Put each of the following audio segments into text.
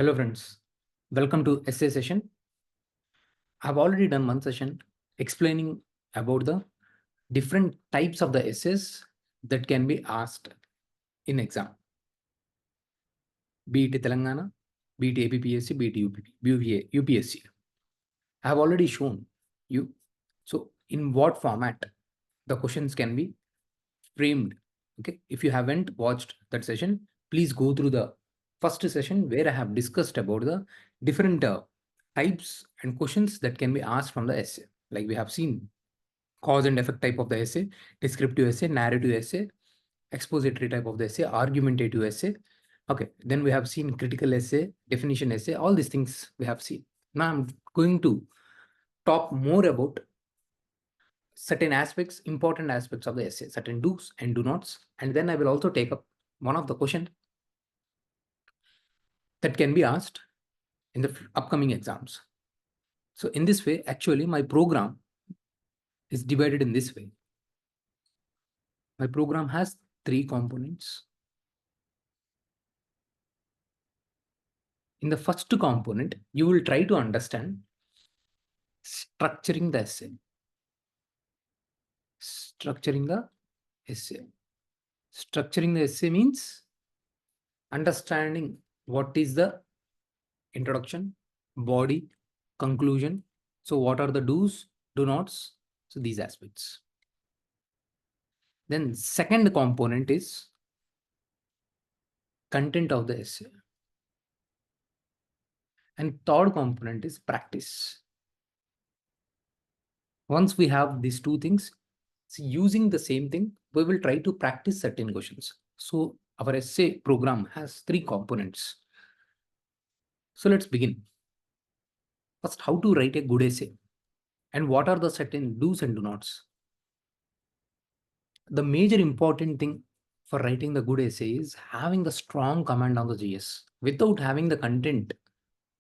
Hello friends, welcome to essay session. I've already done one session explaining about the different types of the essays that can be asked in exam. Be it Telangana, be it APPSC, be it UPSC. I have already shown you. So in what format the questions can be framed. Okay, if you haven't watched that session, please go through the first session where I have discussed about the different types and questions that can be asked from the essay. Like we have seen cause and effect type of the essay, descriptive essay, narrative essay, expository type of the essay, argumentative essay. Okay, then we have seen critical essay, definition essay, all these things we have seen. Now I'm going to talk more about certain aspects, important aspects of the essay, certain do's and do nots. And then I will also take up one of the questions that can be asked in the upcoming exams. So in this way, actually, my program is divided in this way. My program has 3 components. In the first component, you will try to understand structuring the essay. Structuring the essay. Structuring the essay means understanding what is the introduction, body, conclusion. So what are the do's, do nots? So these aspects. Then second component is content of the essay. And third component is practice. Once we have these two things, so using the same thing, we will try to practice certain questions. So our essay program has 3 components. So let's begin. First, how to write a good essay and what are the certain do's and do nots. The major important thing for writing the good essay is having the strong command on the GS. Without having the content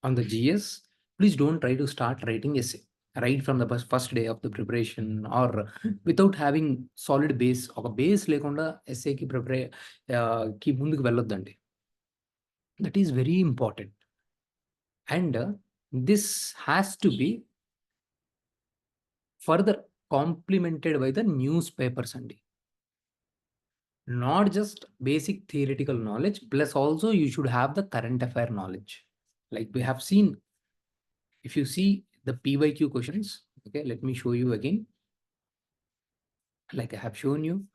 on the GS, please don't try to start writing essay right from the first day of the preparation or without having solid base or base lekunda essay ki prepare ki munduku velloddandi. That is very important. And this has to be further complemented by the newspapers only. Not just basic theoretical knowledge, plus also you should have the current affair knowledge. Like we have seen, if you see the PYQ questions, okay, let me show you again. Like I have shown you,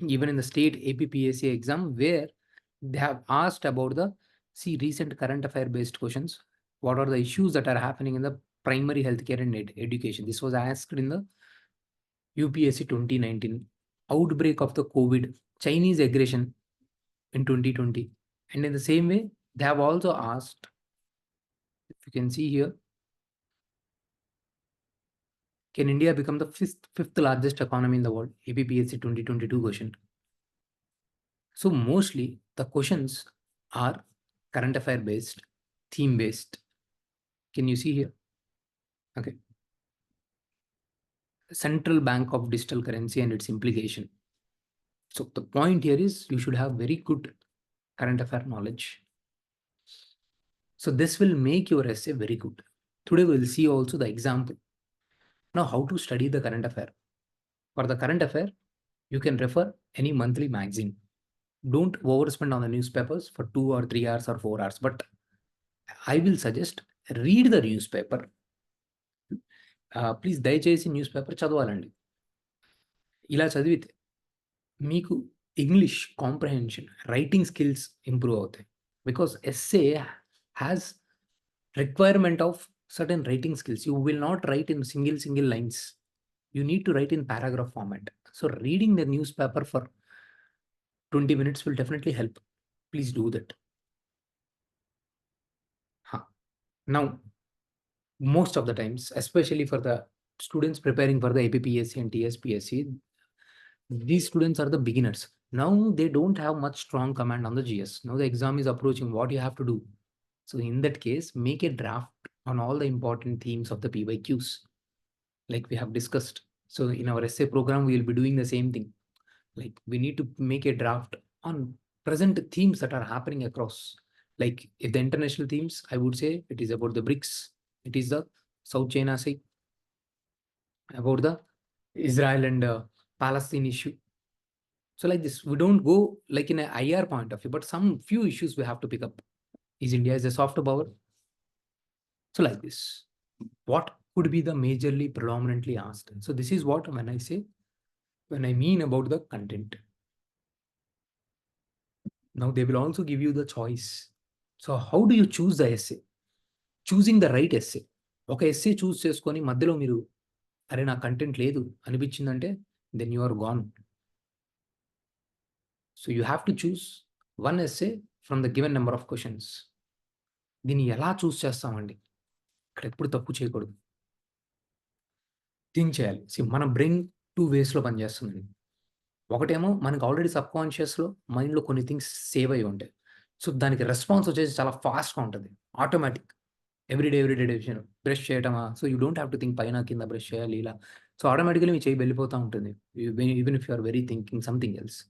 even in the state APPSC exam, where they have asked about the recent current affair based questions. What are the issues that are happening in the primary healthcare and education? This was asked in the UPSC 2019. Outbreak of the COVID, Chinese aggression in 2020. And in the same way, they have also asked, if you can see here, can India become the fifth largest economy in the world? APPSC 2022 question. So mostly the questions are current affair based, theme based. Can you see here? Okay. Central bank of digital currency and its implication. So the point here is you should have very good current affair knowledge. So this will make your essay very good. Today we will see also the example. Now how to study the current affair. For the current affair, you can refer any monthly magazine. Don't overspend on the newspapers for 2 or 3 hours or 4 hours. But I will suggest read the newspaper. Please దయచేసి newspaper చదవాలండి. ఇలా చదివితే మీకు English comprehension, writing skills improve అవుతాయి. Because essay has requirement of certain writing skills. You will not write in single lines. You need to write in paragraph format. So reading the newspaper for 20 minutes will definitely help. Please do that. Now, most of the times, especially for the students preparing for the APPSC and TSPSC, these students are the beginners. Now they don't have much strong command on the GS. Now the exam is approaching. What you have to do? So in that case, make a draft on all the important themes of the PYQs, like we have discussed. So in our essay program, we will be doing the same thing. Like we need to make a draft on present themes that are happening across. Like if the international themes, I would say it is about the BRICS, it is the South China Sea, about the Israel and Palestine issue. So like this, we don't go like in an IR point of view, but some few issues we have to pick up. Is India is a soft power? So like this, what could be the majorly predominantly asked? So this is what when I mean about the content. Now they will also give you the choice. So how do you choose the essay? Choosing the right essay. ఒక essay choose చేసుకొని మధ్యలో మీరు అరే నా content లేదు అనిపించిందంటే then you are gone. So you have to choose one essay from the given number of questions. దీన్ని ఎలా చూస్ చేస్తామండి? ఇక్కడ ఎప్పుడు తప్పు చేయకూడదు, థింక్ చేయాలి. మన బ్రెయిన్ టూ వేస్లో పనిచేస్తుందండి. ఒకటేమో మనకు ఆల్రెడీ సబ్కాన్షియస్లో మైండ్లో కొన్ని థింగ్స్ సేవ్ అయి ఉంటాయి. సో దానికి రెస్పాన్స్ వచ్చేసి చాలా ఫాస్ట్గా ఉంటుంది, ఆటోమేటిక్. ఎవ్రీడే డెసిషన్ బ్రష్ చేయటమా, so you don't have to think పైన కింద బ్రష్ చేయాలి ఇలా. సో ఆటోమేటికలీ మీ చేయి వెళ్ళిపోతూ ఉంటుంది, even if you are very thinking something else.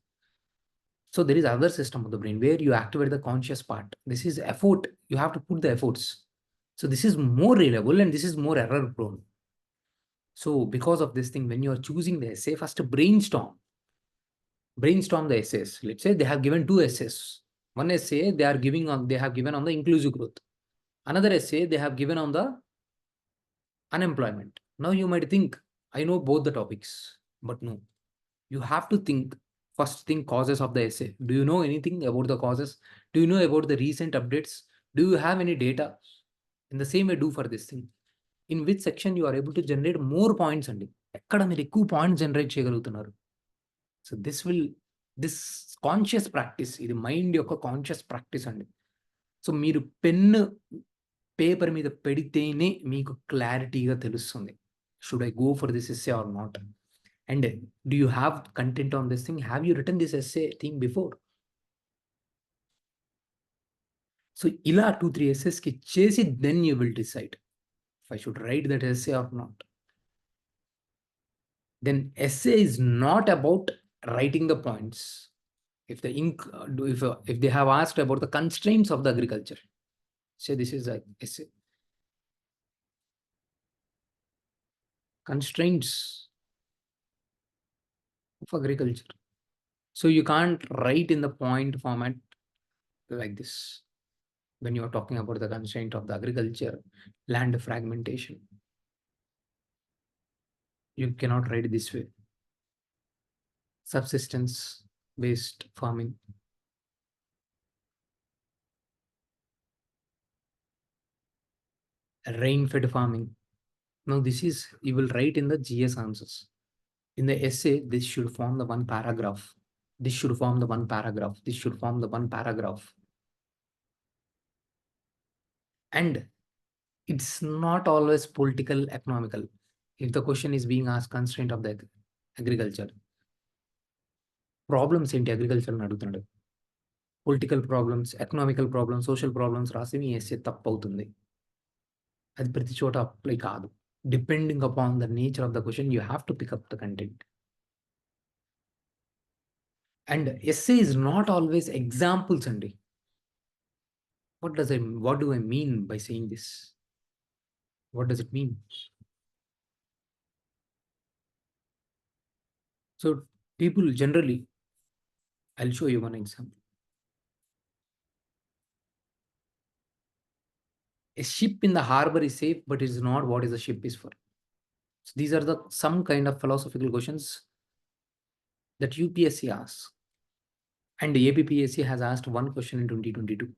So there is other system of the brain where you activate the conscious part. This is effort. You have to put the efforts. So this is more reliable and this is more error prone. So because of this thing, when you are choosing the essay, first brainstorm. Brainstorm the essays. Let's say they have given two essays. One essay they have given on the inclusive growth. Another essay they have given on the unemployment. Now you might think, I know both the topics, but no. You have to think. First thing, causes of the essay. Do you know anything about the causes? Do you know about the recent updates? Do you have any data? In the same way, do for this thing. In which section you are able to generate more points అండి, ఎక్కడ మీరు ఎక్కువ points generate చేయగలుగుతున్నారు. So this conscious practice, ఇది mind యొక్క conscious practice అండి. సో మీరు పెన్ను పేపర్ మీద పెడితేనే మీకు క్లారిటీగా తెలుస్తుంది, should I go for this essay or not. And do you have content on this thing? Have you written this essay thing before? So ila 2-3 essays ki chesi, then you will decide if I should write that essay or not. Then essay is not about writing the points. If they have asked about the constraints of the agriculture, say this is an essay. Constraints of agriculture. So you can't write in the point format like this. When you are talking about the constraint of the agriculture, land fragmentation, you cannot write it this way. Subsistence based farming, rain fed farming. Now this is, you will write in the GS answers. In the essay, this should form the one paragraph. This should form the one paragraph. This should form the one paragraph. And it's not always political, economical. If the question is being asked constraint of the agriculture, problems ఏంటి agriculture అని అడుగుతున్నాడు. Political problems, economical problems, social problems రాసి మీ essay తప్పు అవుతుంది. అది ప్రతి చోట apply కాదు. Depending upon the nature of the question, you have to pick up the content. And essay is not always examples అండి. what do I mean by saying this? What does it mean? So people generally, I'll show you one example. A ship in the harbor is safe, but it is not what is the ship is for. So these are some kind of philosophical questions that UPSC asks. And APPSC has asked one question in 2022.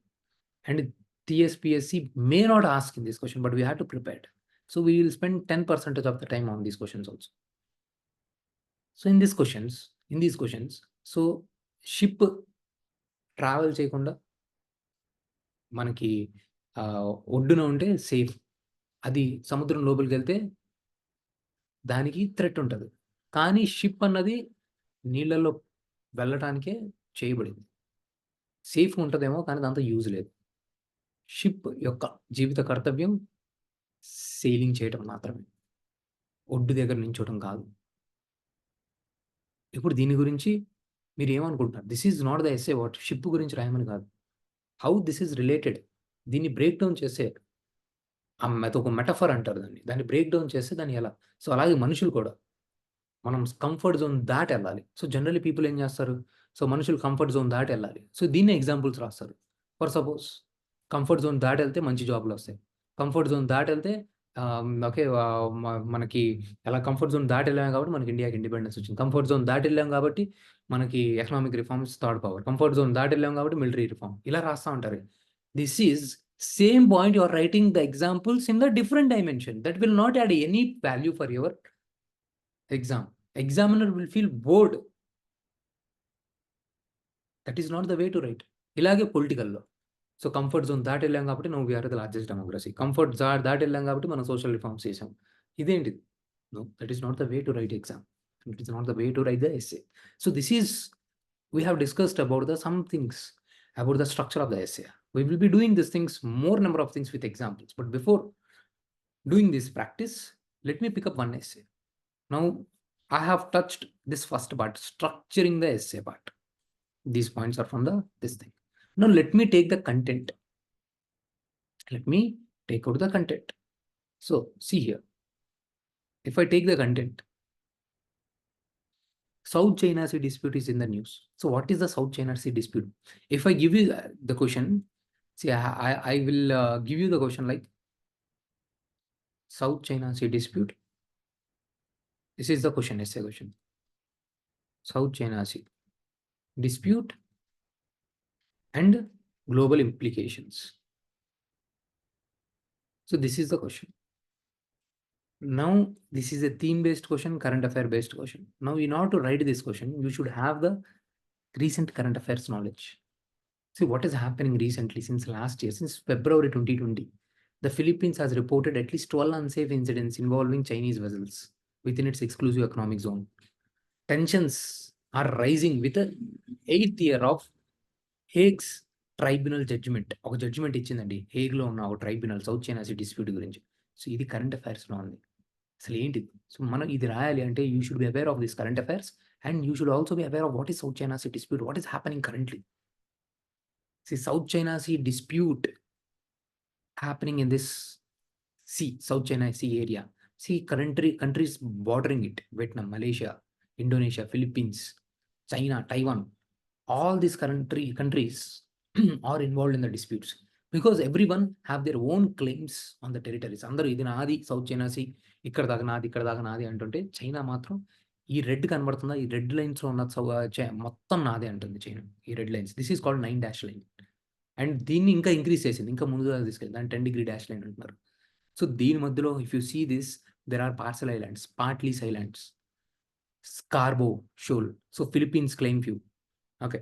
And TSPSC may not ask in this question, but we have to prepare. So we will spend 10% of the time on these questions also. So in these questions, so ship travel చేయకుండా మనకి ఒడ్డున ఉంటే safe. అది సముద్రం లోపలికి వెళ్తే దానికి threat ఉంటుంది. కానీ షిప్ అన్నది నీళ్ళల్లో వెళ్ళటానికే చేయబడింది. సేఫ్ ఉంటుందేమో కానీ దాంతో యూజ్ లేదు. షిప్ యొక్క జీవిత కర్తవ్యం సెయిలింగ్ చేయటం మాత్రమే, ఒడ్డు దగ్గర నించోవటం కాదు. ఇప్పుడు దీని గురించి మీరు ఏమనుకుంటున్నారు? This is not the essay what ship గురించి రాయమని కాదు. హౌ దిస్ ఈజ్ రిలేటెడ్, దీన్ని బ్రేక్ డౌన్ చేసే అదొక మెటఫర్ అంటారు దాన్ని బ్రేక్ డౌన్ చేస్తే దాన్ని ఎలా. సో అలాగే మనుషులు కూడా మనం కంఫర్ట్ జోన్ దాటి వెళ్ళాలి. సో జనరల్లీ పీపుల్ ఏం చేస్తారు, సో మనుషులు కంఫర్ట్ జోన్ దాటి వెళ్ళాలి. సో దీన్నే ఎగ్జాంపుల్స్ రాస్తారు. ఫర్ సపోజ్ కంఫర్ట్ జోన్ దాటి వెళ్తే మంచి జాబ్లు వస్తాయి. కంఫర్ట్ జోన్ దాటి వెళ్తే ఓకే, మనకి అలా కంఫర్ట్ జోన్ దాటి వెళ్ళాం కాబట్టి మనకి ఇండియాకి ఇండిపెండెన్స్ వచ్చింది. కంఫర్ట్ జోన్ దాటి వెళ్ళాం కాబట్టి మనకి economic reforms third power. Comfort zone దాటి వెళ్ళాం కాబట్టి మిలిటరీ రిఫార్మ్. ఇలా రాస్తా ఉంటారు. This is same point you are writing the examples in the different dimension that will not add any value for your exam. Examiner will feel bored. That is not the way to write. ఇలాగే పొలిటికల్‌లో. So comfort zone దాటి వెళ్ళాం కాబట్టి now we are the largest democracy. Comfort దాటి వెళ్ళాం కాబట్టి మనం social reforms చేసాం. ఇదేంటిది? No, that is not the way to write exam. It is not the way to write the essay. So this is we have discussed about the some things about the structure of the essay. We will be doing these things, more number of things with examples. But before doing this practice, let me pick up one essay. Now, I have touched this first part, structuring the essay part. These points are from this thing. Now, let me take the content. Let me take out the content. So, see here. If I take the content, South China Sea dispute is in the news. So, what is the South China Sea dispute? If I give you the question, see, I will give you the question like South China Sea dispute. This is the question, essay question. South China Sea dispute and global implications. So this is the question. Now, this is a theme-based question, current affair-based question. Now, in order to write this question, you should have the recent current affairs knowledge. See what is happening recently since last year, since February 2020. The Philippines has reported at least 12 unsafe incidents involving Chinese vessels within its exclusive economic zone. Tensions are rising with the 8th year of Hague's tribunal judgment. ఒక judgment ఇచ్చిందండి హేగ్లో ఉన్న ఒక tribunal South China Sea dispute గురించి. So ఇది current అఫైర్స్లో ఉంది. అసలు ఏంటిది? సో మనం ఇది రాయాలి అంటే you should be aware of this current affairs and you should also be aware of what is South China Sea dispute, what is happening currently. See South China Sea dispute happening in this sea, South China Sea area. See, countries bordering it, Vietnam, Malaysia, Indonesia, Philippines, China, Taiwan, all these countries are involved in the disputes because everyone have their own claims on the territories. అందరూ ఇది నాది south China see, ఇక్కడ దాకా నాది అంటుంటే China మాత్రం ఈ red కనబడుతుందా, ఈ రెడ్ లైన్స్లో ఉన్న మొత్తం నాదే అంటుంది చైనా. ఈ red lines, this is called 9 dash line. And దీన్ని ఇంకా ఇంక్రీజ్ చేసింది, ఇంకా ముందుగా తీసుకెళ్ళి దాన్ని 10 డిగ్రీ డాష్ లైన్ అంటున్నారు. సో దీని మధ్యలో if you see this, there are Paracel islands, Spratlys islands, Scarborough Shoal. So Philippines claim few. Okay,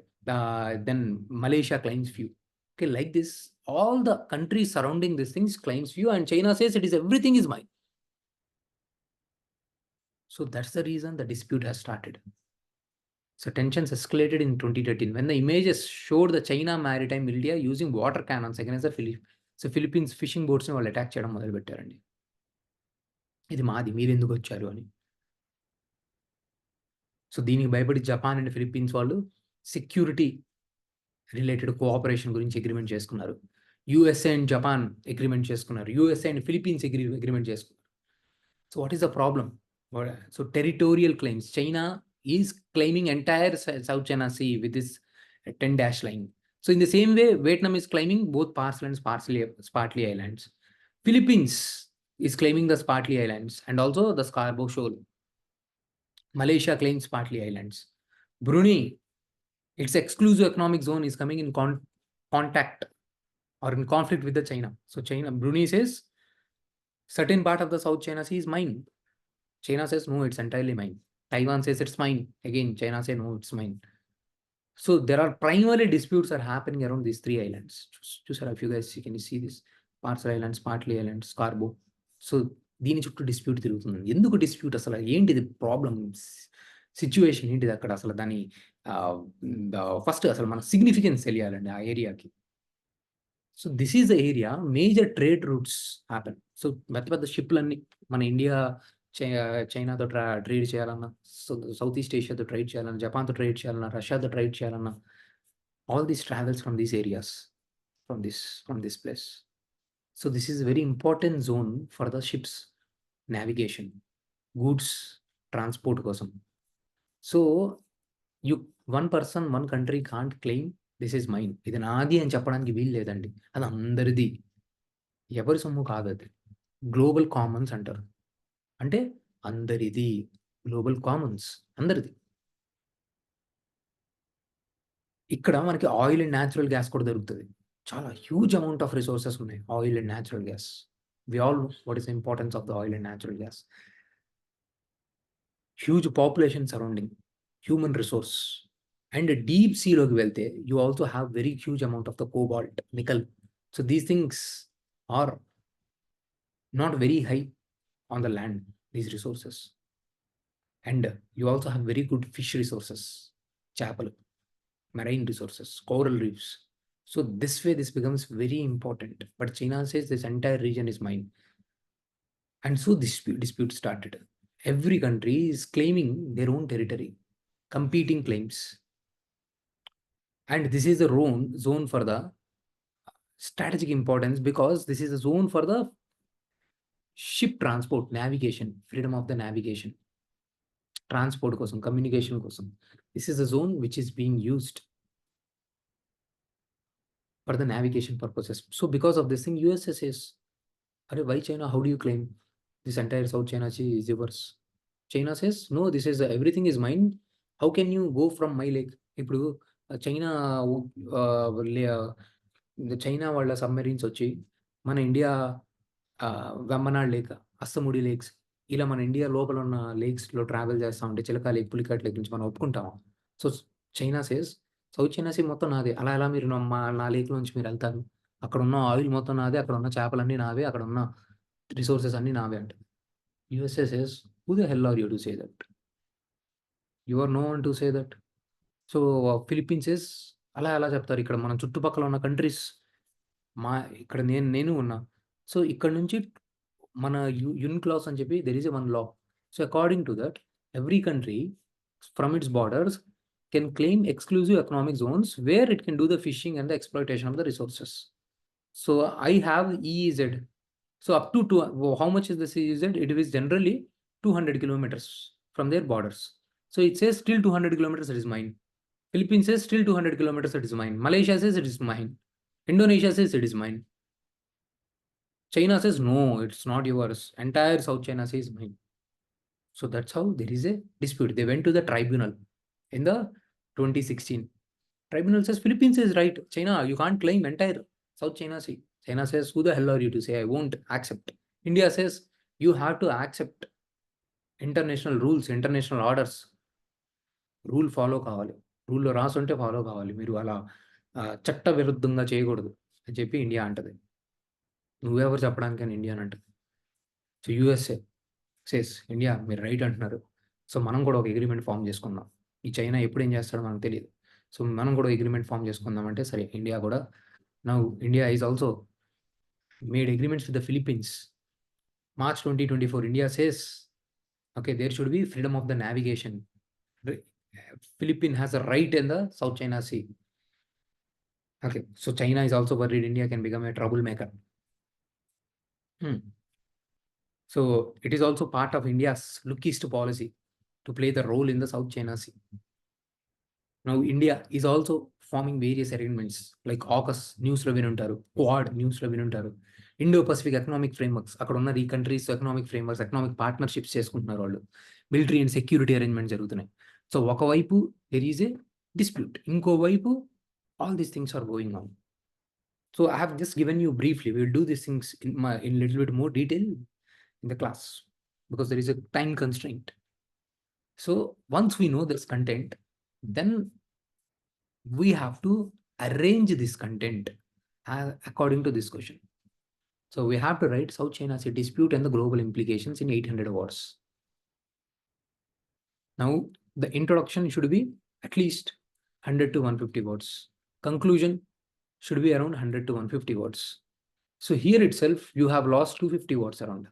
then Malaysia claims few. Okay, like this, all the countries surrounding these things claims few, and China says it is everything is mine. So that's the reason the dispute has started. So tensions escalated in 2013 when the images showed the China maritime militia using water cannons against the Philippines fishing boats ni వాళ్ళు attack చేయడం మొదలు పెట్టారండి. ఇది మాది, మీరు ఎందుకు వచ్చారు అని. సో దీనికి భయపడి జపాన్ అండ్ ఫిలిప్పీన్స్ వాళ్ళు సెక్యూరిటీ రిలేటెడ్ కోఆపరేషన్ గురించి అగ్రిమెంట్ చేసుకున్నారు. యూఎస్ఏ అండ్ జపాన్ అగ్రిమెంట్ చేసుకున్నారు. యూఎస్ఏ అండ్ ఫిలిప్పీన్స్ అగ్రిమెంట్ చేసుకున్నారు. So what is the problem? So territorial claims. China is claiming entire South China Sea with this 10 dash line. So in the same way Vietnam is claiming both Paracel and Spratly islands. Philippines is claiming the Spratly islands and also the Scarborough Shoal. Malaysia claims partly islands. Brunei, its exclusive economic zone is coming in contact or in conflict with the China. So Brunei says certain part of the South China Sea is mine. China says no, it's entirely mine. Taiwan says it's mine. Again, China says no, it's mine. So there are primarily disputes are happening around these 3 islands. Just if you guys can see this, Parcel Islands, Partly Islands, Scarborough. So దీని చుట్టూ dispute తిరుగుతుంది. ఎందుకు dispute, అసలు ఏంటిది problem, situation ఏంటిది అక్కడ, అసలు దాని ఫస్ట్ అసలు మన సిగ్నిఫికెన్స్ తెలియాలండి ఆ ఏరియాకి. So this is the area major trade routes happen. So పెద్ద షిప్లన్నీ మన ఇండియా చైనాతో ట్రేడ్ చేయాలన్నా, సౌత్ ఈస్ట్ ఏషియాతో ట్రేడ్ చేయాలన్నా, జపాన్తో ట్రేడ్ చేయాలన్నా, రష్యాతో ట్రేడ్ చేయాలన్నా, all these travels from these areas. from this place. So this is a very important zone for the ships navigation, goods transport కోసం. So one person, one country can't claim this is mine. ఇది నాది అని చెప్పడానికి వీలు లేదండి. అది అందరిది. ఎవరి సొమ్ము కాదు అది. గ్లోబల్ కామన్స్ అంటారు. అంటే అందరిది. గ్లోబల్ కామన్స్ అందరిది. ఇక్కడ మనకి ఆయిల్ అండ్ న్యాచురల్ గ్యాస్ కూడా దొరుకుతది. చాలా హ్యూజ్ అమౌంట్ ఆఫ్ రిసోర్సెస్ ఉన్నాయి. Oil and natural gas. We all know what is the importance of the oil and natural gas. Huge population surrounding, human resource. And deep సీలోకి వెళ్తే you also have very huge amount of the cobalt, nickel. So these things are not very high on the land, these resources. And you also have very good fish resources, chapel, marine resources, coral reefs. So this way this becomes very important. But China says this entire region is mine. And so this dispute started. Every country is claiming their own territory, competing claims. And this is the zone for the strategic importance, because this is a zone for the ship transport, navigation, freedom of the navigation, transport కోసం, communication కోసం. This is a zone which is being used for the navigation purposes. So because of this thing, USA says, why China, how do you claim this entire South China Sea is yours? China says, no, this is everything is mine. How can you go from my lake? ఇప్పుడు China China వాళ్ళ submarines వచ్చి మన India వెమ్మనాడ్ lake, అస్తముడి lakes, ఇలా మన India లోపల ఉన్న లేక్స్లో travel చేస్తూ ఉంటే చిలక లేక్, పులికాట్ లేక్ నుంచి మనం ఒప్పుకుంటాము. So China says South China Sea మొత్తం నాదే. అలా ఎలా మీరు నా లేక్ నుంచి మీరు వెళ్తారు? అక్కడ ఉన్న ఆయిల్ మొత్తం నాదే, అక్కడ ఉన్న చేపలన్నీ నావే, అక్కడ ఉన్న రిసోర్సెస్ అన్నీ నావే అంటే. USA says, who the hell are you to say that? You are no one to say that. So Philippines అలా ఎలా చెప్తారు? ఇక్కడ మన చుట్టుపక్కల ఉన్న కంట్రీస్, ఇక్కడ నేను ఉన్నా. సో ఇక్కడ నుంచి మన UNCLOS అని చెప్పి there is a one law. So according to that every country from it's borders can claim exclusive economic zones where it can do the fishing and the exploitation of the resources. So I have EEZ. So up to how much is the EEZ? It is generally 200 kilometers from their borders. So it says still 200 kilometers it is mine. Philippines says still 200 kilometers it is mine. Malaysia says it is mine. Indonesia says it is mine. China says no, it's not yours. Entire South China Sea is mine. So that's how there is a dispute. They went to the tribunal in the 2016. Tribunal says Philippines is right. China, you can't claim entire South China Sea. China says, who the hell are you to say? I won't accept. India says, you have to accept international rules, international orders. Rule follow కావాలి. రూల్లో రాసుంటే follow కావాలి. మీరు అలా చట్ట విరుద్ధంగా చేయకూడదు అని చెప్పి India అంటది. నువ్వెవరు చెప్పడానికి అని ఇండియా అని అంటది. సో యూఎస్ఏ సేస్, ఇండియా మీరు రైట్ అంటున్నారు, సో మనం కూడా ఒక అగ్రిమెంట్ ఫామ్ చేసుకుందాం. ఈ చైనా ఎప్పుడు ఏం చేస్తాడో మనకు తెలియదు. సో మనం కూడా అగ్రిమెంట్ ఫామ్ చేసుకుందాం అంటే సరే, ఇండియా కూడా now India is also made agreements with the Philippines. March 2024, India says, okay, there should be freedom of the navigation. Philippines has a right in the South China Sea. Okay, so China is also worried India can become a troublemaker. So it is also part of India's look east policy to play the role in the South China Sea. Now India is also forming various arrangements like AUKUS, news లో వినుంటారు, quad news లో వినుంటారు, Indo Pacific economic frameworks. అక్కడ ఉన్న ఈ countries economic frameworks, economic partnerships చేసుకుంటున్నారు వాళ్ళు. Military and security arrangement జరుగుతున్నాయి. సో ఒకవైపు దెర్ ఈజ్ ఏ డిస్ప్యూట్, ఇంకోవైపు all these things are going on. So I have just given you briefly. Will do these things in little bit more detail in the class because there is a time constraint. So once we know this content, then we have to arrange this content according to this question. So we have to write South China Sea dispute and the global implications in 800 words. Now the introduction should be at least 100 to 150 words. Conclusion should be around 100 to 150 words. So here itself you have lost 250 words around.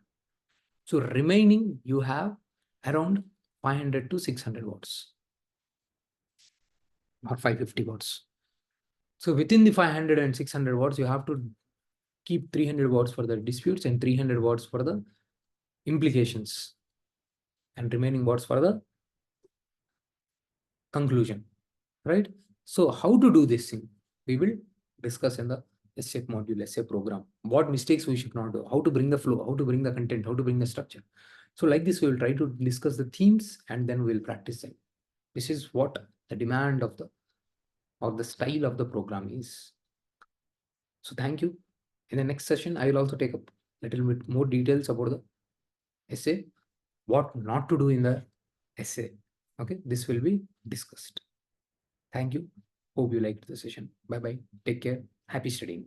So remaining you have around 500 to 600 words or 550 words. So within the 500 and 600 words, you have to keep 300 words for the disputes and 300 words for the implications and remaining words for the conclusion, right? So how to do this thing, we will discuss in the essay module, essay program, what mistakes we should not do, how to bring the flow, how to bring the content, how to bring the structure. So like this, we will try to discuss the themes and then we'll practice them. This is what the demand of the or the style of the program is. So thank you. In the next session, I will also take a little bit more details about the essay, what not to do in the essay. Okay, this will be discussed. Thank you. Hope you liked the session. Bye bye. Take care. Happy studying.